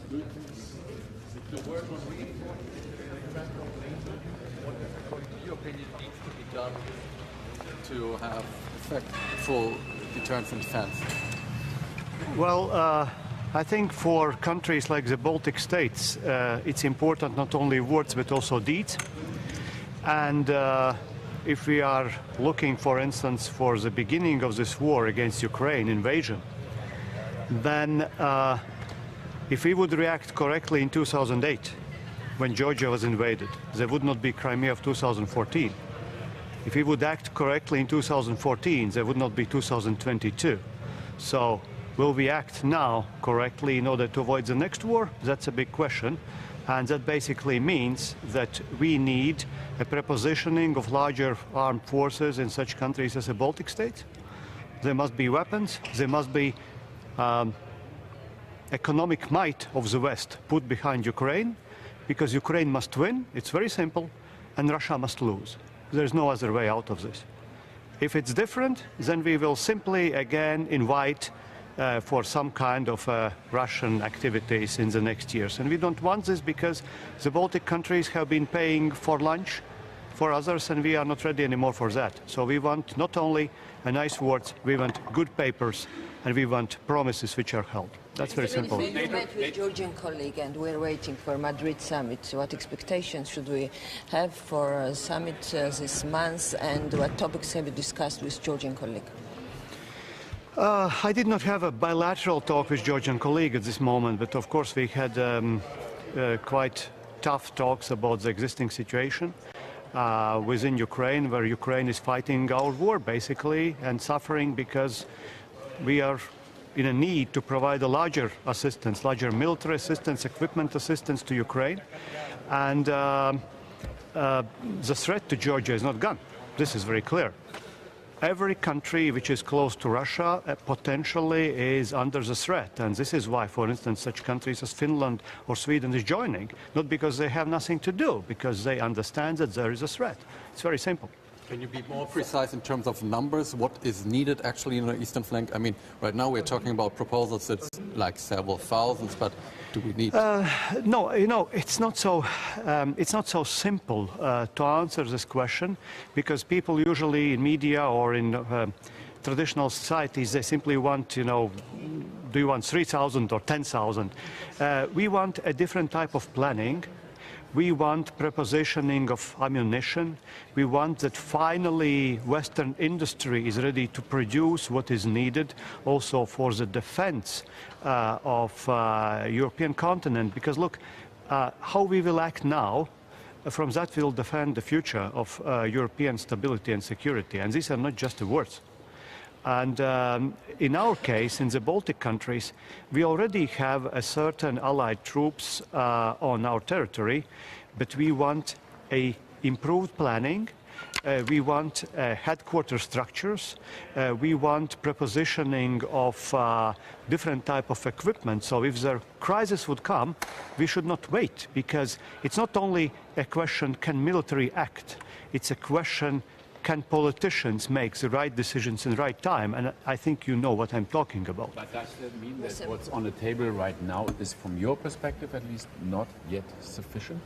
The word was really what, according to your opinion, needs to be done to have effectful deterrence and defense? Well, I think for countries like the Baltic states, it's important not only words but also deeds. And if we are looking, for instance, for the beginning of this war against Ukraine, invasion, then if we would react correctly in 2008, when Georgia was invaded, there would not be Crimea of 2014. If we would act correctly in 2014, there would not be 2022. So will we act now correctly in order to avoid the next war? That's a big question. And that basically means that we need a prepositioning of larger armed forces in such countries as the Baltic states. There must be weapons. There must be economic might of the West put behind Ukraine, because Ukraine must win. It's very simple. And Russia must lose. There's no other way out of this. If it's different, then we will simply again invite for some kind of Russian activities in the next years. And we don't want this because the Baltic countries have been paying for lunch for others, and we are not ready anymore for that. So we want not only nice words, we want good papers, and we want promises which are held. That's very simple. You met with Georgian colleague, and we're waiting for Madrid summit. What expectations should we have for summit this month, and what topics have you discussed with Georgian colleague? I did not have a bilateral talk with Georgian colleague at this moment, but of course we had quite tough talks about the existing situation within Ukraine, where Ukraine is fighting our war basically and suffering because we are in a need to provide a larger assistance, larger military assistance, equipment assistance to Ukraine. And the threat to Georgia is not gone. This is very clear. Every country which is close to Russia potentially is under the threat. And this is why, for instance, such countries as Finland or Sweden is joining, not because they have nothing to do, because they understand that there is a threat. It's very simple. Can you be more precise in terms of numbers? What is needed actually in the eastern flank? I mean, right now we're talking about proposals that's like several thousands, but do we need? No, you know, it's not so simple to answer this question, because people usually in media or in traditional societies, they simply want, you know, do you want 3,000 or 10,000? We want a different type of planning. We want prepositioning of ammunition. We want that finally Western industry is ready to produce what is needed also for the defense of European continent. Because look, how we will act now, from that we will defend the future of European stability and security. And these are not just the words. And in our case, in the Baltic countries, we already have a certain allied troops on our territory, but we want a improved planning. We want headquarters structures. We want prepositioning of different type of equipment. So if the crisis would come, we should not wait, because it's not only a question, can military act? It's a question, can politicians make the right decisions in the right time? And I think you know what I'm talking about. But does that mean that what's on the table right now is, from your perspective at least, not yet sufficient?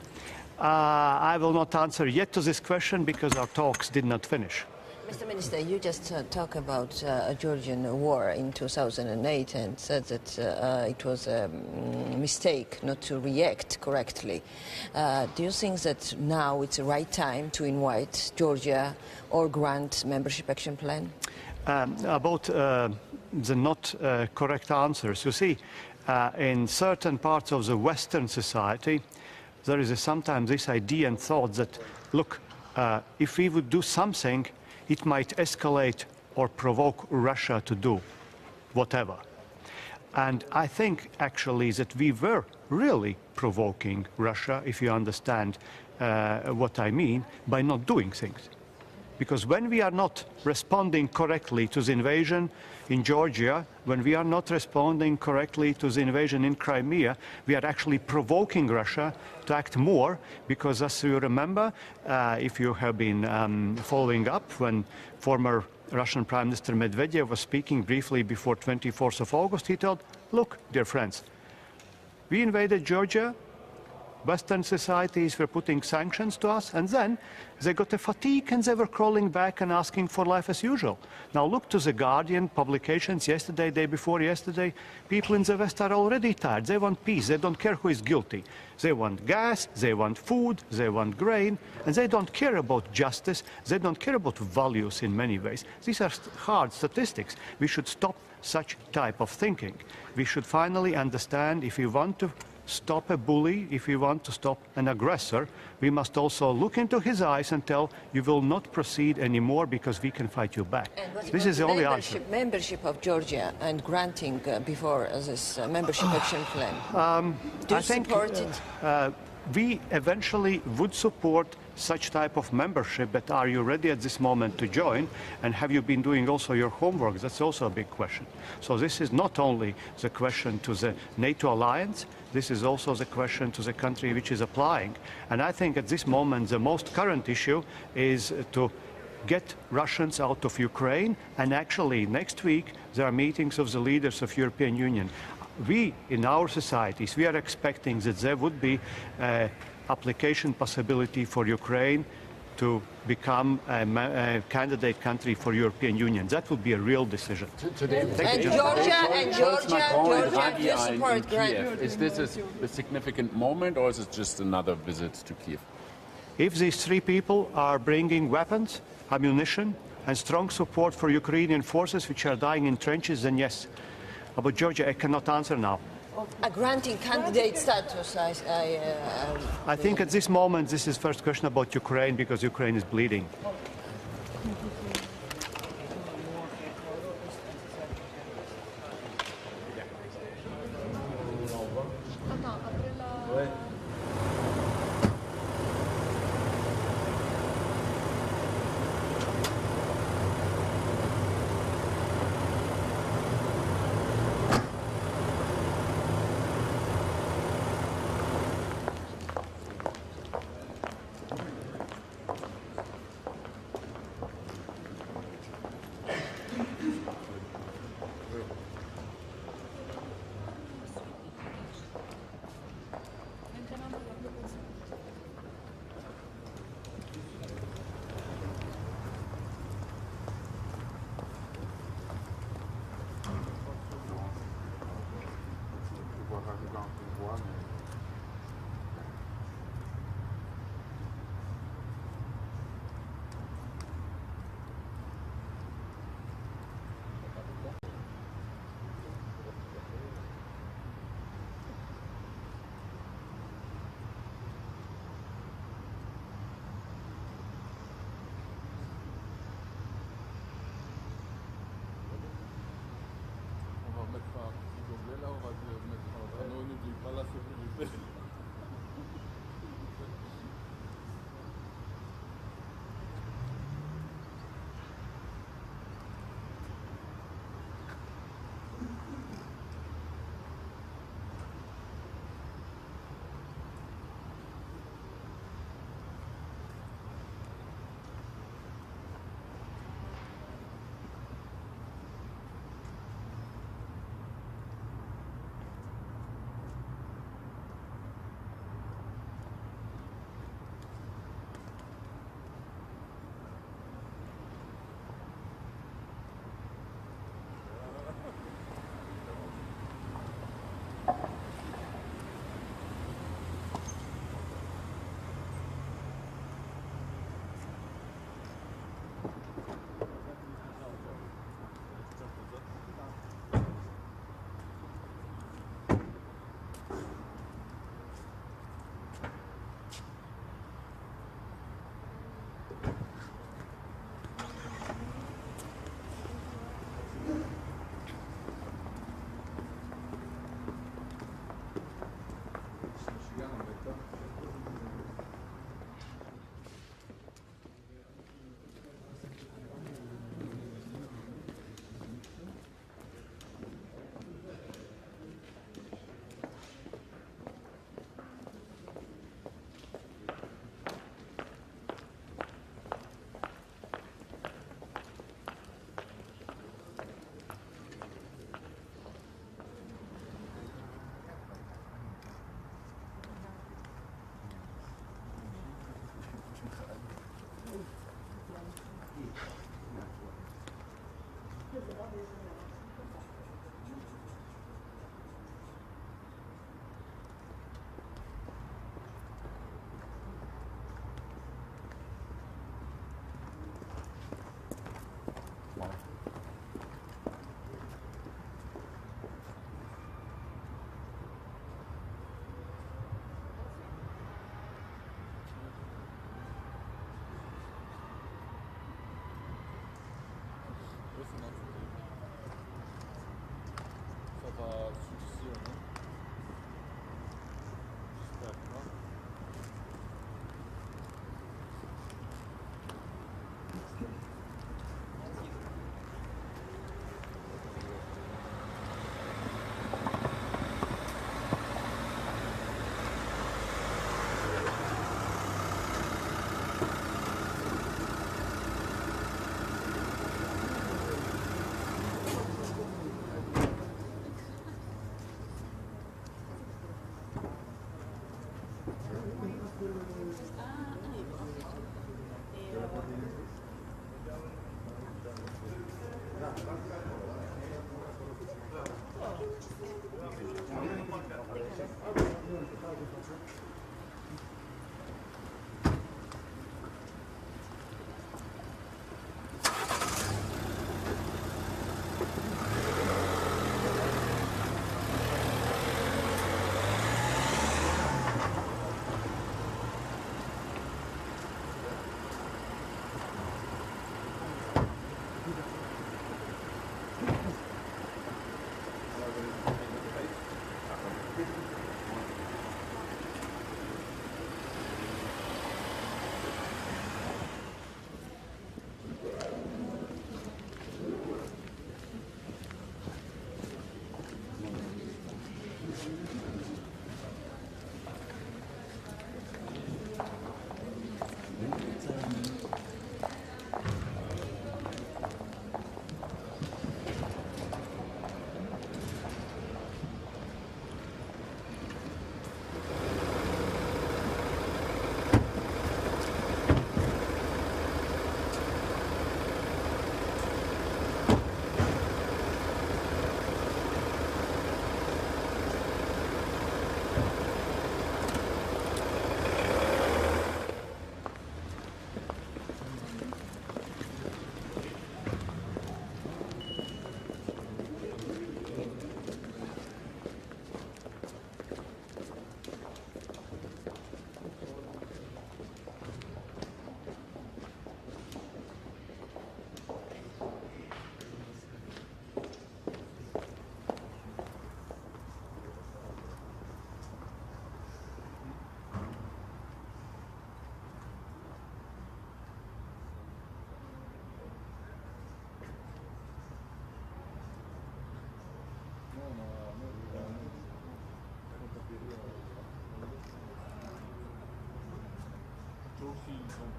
I will not answer yet to this question because our talks did not finish. Mr. Minister, you just talked about a Georgian war in 2008 and said that it was a mistake not to react correctly. Do you think that now it's the right time to invite Georgia or grant membership action plan? About the not correct answers, you see, in certain parts of the Western society, there is sometimes this idea and thought that, look, if we would do something, it might escalate or provoke Russia to do whatever. And I think actually that we were really provoking Russia, if you understand what I mean, by not doing things. Because when we are not responding correctly to the invasion in Georgia, when we are not responding correctly to the invasion in Crimea, we are actually provoking Russia to act more, because as you remember, if you have been following up, when former Russian Prime Minister Medvedev was speaking briefly before 24th of August, he told, look, dear friends, We invaded Georgia. Western societies were putting sanctions to us, and then they got a fatigue and they were crawling back and asking for life as usual. Now look to the Guardian publications yesterday, day before yesterday. People in the West are already tired. They want peace. They don't care who is guilty. They want gas, they want food, they want grain, and they don't care about justice. They don't care about values in many ways. These are hard statistics. We should stop such type of thinking. We should finally understand, if we want to stop a bully, if we want to stop an aggressor, we must also look into his eyes and tell, you will not proceed anymore because we can fight you back. This is the only answer. Membership of Georgia and granting before this membership action plan. Do you support it? We eventually would support such type of membership, but are you ready at this moment to join? And have you been doing also your homework? That's also a big question. So this is not only the question to the NATO alliance, this is also the question to the country which is applying. And I think at this moment the most current issue is to get Russians out of Ukraine, and actually next week there are meetings of the leaders of European Union. We, in our societies, we are expecting that there would be application possibility for Ukraine to become a candidate country for European Union. That would be a real decision. And Georgia, do you support Grant? Is this a significant moment, or is it just another visit to Kiev? If these three people are bringing weapons, ammunition, and strong support for Ukrainian forces which are dying in trenches, then yes. About Georgia, I cannot answer now. Granting candidate status, I think at this moment this is first question about Ukraine, because Ukraine is bleeding.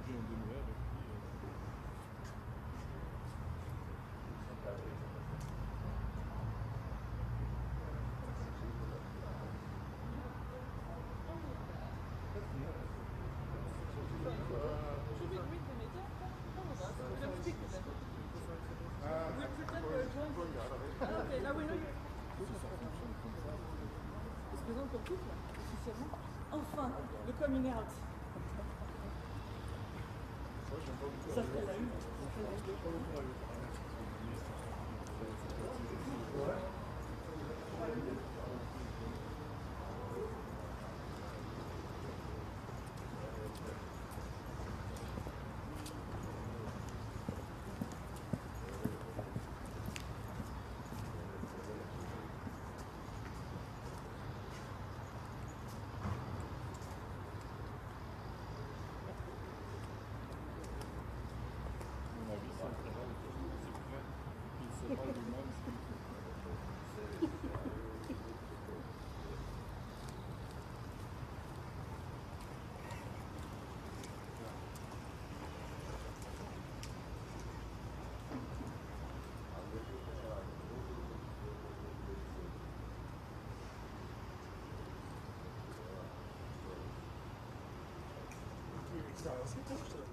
Ok, là oui, non. On se présente comme couple, officiellement. Enfin, le coming out. Ça ferait la une. Extérieur, c'est